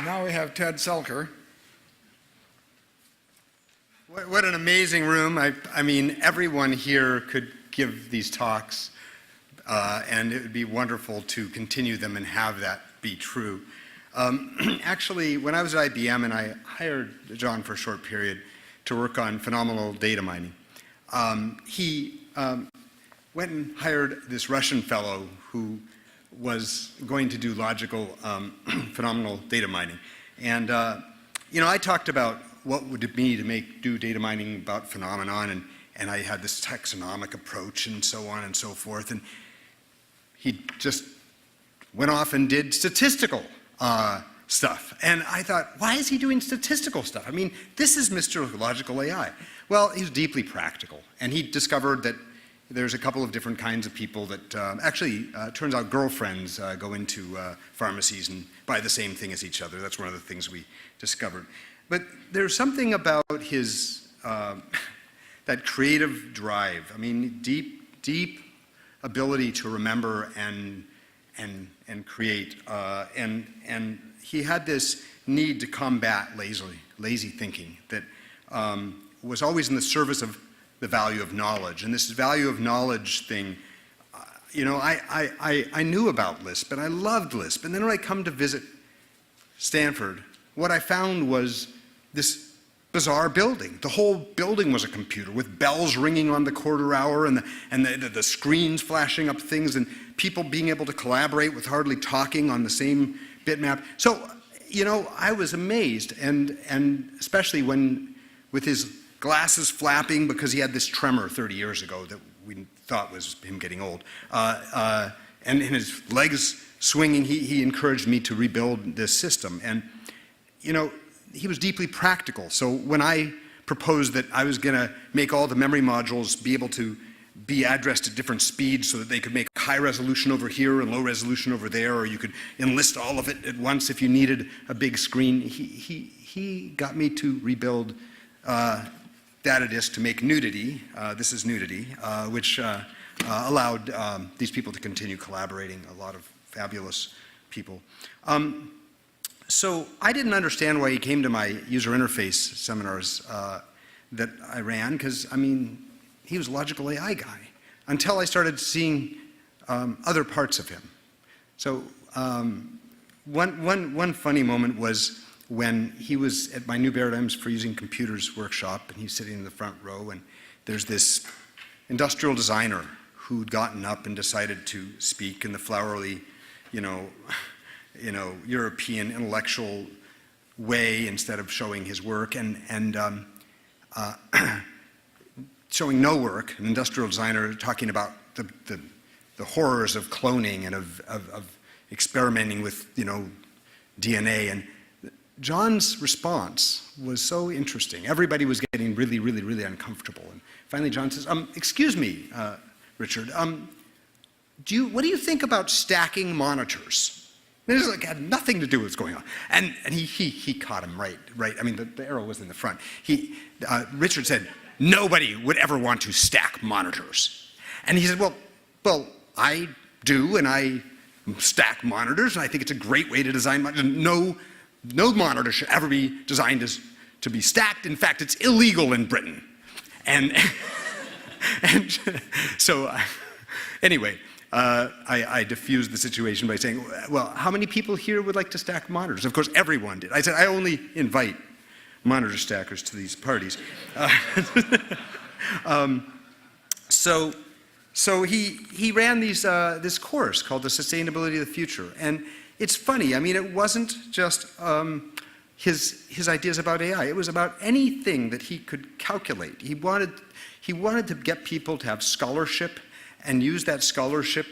Now we have Ted Selker. What an amazing room. I mean, everyone here could give these talks, and it would be wonderful to continue them and have that be true. Actually, when I was at IBM and I hired John for a short period to work on phenomenal data mining, he went and hired this Russian fellow who was going to do logical phenomenal data mining. And you know, I talked about what would it be to do data mining about phenomenon, and I had this taxonomic approach and so on and so forth, and he just went off and did statistical stuff. And I thought, why is he doing statistical stuff? I mean, this is Mr. Logical AI. Well, he's deeply practical, and he discovered that there's a couple of different kinds of people that actually, turns out girlfriends go into pharmacies and buy the same thing as each other. That's one of the things we discovered. But there's something about his, that creative drive. I mean, deep ability to remember and create. And he had this need to combat lazy thinking that was always in the service of the value of knowledge. And this value of knowledge thing, you know, I knew about Lisp and I loved Lisp. And then when I come to visit Stanford, what I found was this bizarre building. The whole building was a computer with bells ringing on the quarter hour and the screens flashing up things and people being able to collaborate with hardly talking on the same bitmap. So, you know, I was amazed, and especially when, with his glasses flapping because he had this tremor 30 years ago that we thought was him getting old, and his legs swinging, he encouraged me to rebuild this system. And, you know, he was deeply practical. So when I proposed that I was going to make all the memory modules be able to be addressed at different speeds so that they could make high resolution over here and low resolution over there, or you could enlist all of it at once if you needed a big screen, he got me to rebuild data disk to make nudity. This is nudity, which allowed these people to continue collaborating, a lot of fabulous people. So I didn't understand why he came to my user interface seminars that I ran, because, I mean, he was a logical AI guy, until I started seeing other parts of him. So one funny moment was when he was at my New Paradigms for Using Computers workshop, and he's sitting in the front row, and there's this industrial designer who'd gotten up and decided to speak in the flowery, you know, European intellectual way instead of showing his work, and showing no work, an industrial designer talking about the horrors of cloning and of experimenting with, you know, DNA. And John's response was so interesting. Everybody was getting really, really, really uncomfortable. And finally John says, excuse me, Richard, what do you think about stacking monitors? This had nothing to do with what's going on. And he caught him right. I mean, the arrow was in the front. Richard said, nobody would ever want to stack monitors. And he said, well, I do, and I stack monitors, and I think it's a great way to design monitors. No monitor should ever be designed to be stacked. In fact, it's illegal in Britain. And so anyway, I diffused the situation by saying, well, how many people here would like to stack monitors? Of course, everyone did. I said, I only invite monitor stackers to these parties. So he ran this course called The Sustainability of the Future. And it's funny, I mean, it wasn't just his ideas about AI. It was about anything that he could calculate. He wanted to get people to have scholarship and use that scholarship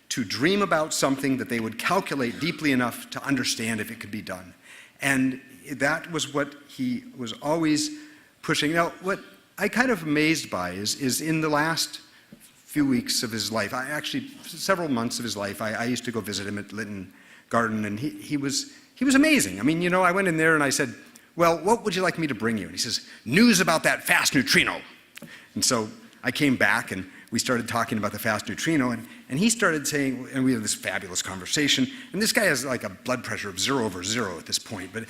to dream about something that they would calculate deeply enough to understand if it could be done. And that was what he was always pushing. Now, what I kind of amazed by is in the last few weeks of his life, actually several months of his life, I used to go visit him at Lytton Garden, and he was amazing. I mean, you know, I went in there and I said, well, what would you like me to bring you? And he says, news about that fast neutrino. And so I came back, and we started talking about the fast neutrino, and he started saying, and we had this fabulous conversation, and this guy has like a blood pressure of 0/0 at this point, but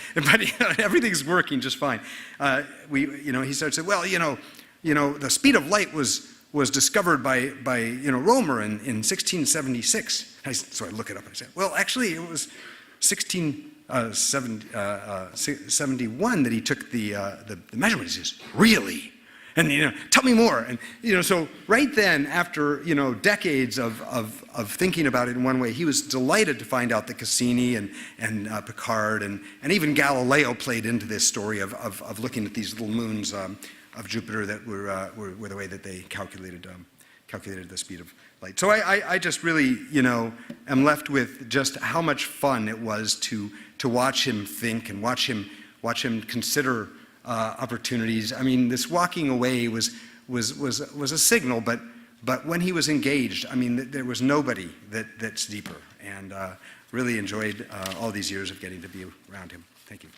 everything's working just fine. He started saying, well, the speed of light was discovered by Romer in 1676. So I look it up and I say, well, actually it was 1671 that he took the measurements. He says, really? And tell me more. And so right then, after decades of thinking about it in one way, he was delighted to find out that Cassini and Picard and even Galileo played into this story of looking at these little moons of Jupiter that were the way that they calculated the speed of light. So I just really am left with just how much fun it was to watch him think and watch him consider opportunities. I mean, this walking away was a signal, but when he was engaged, I mean, there was nobody that's deeper, and really enjoyed all these years of getting to be around him. Thank you.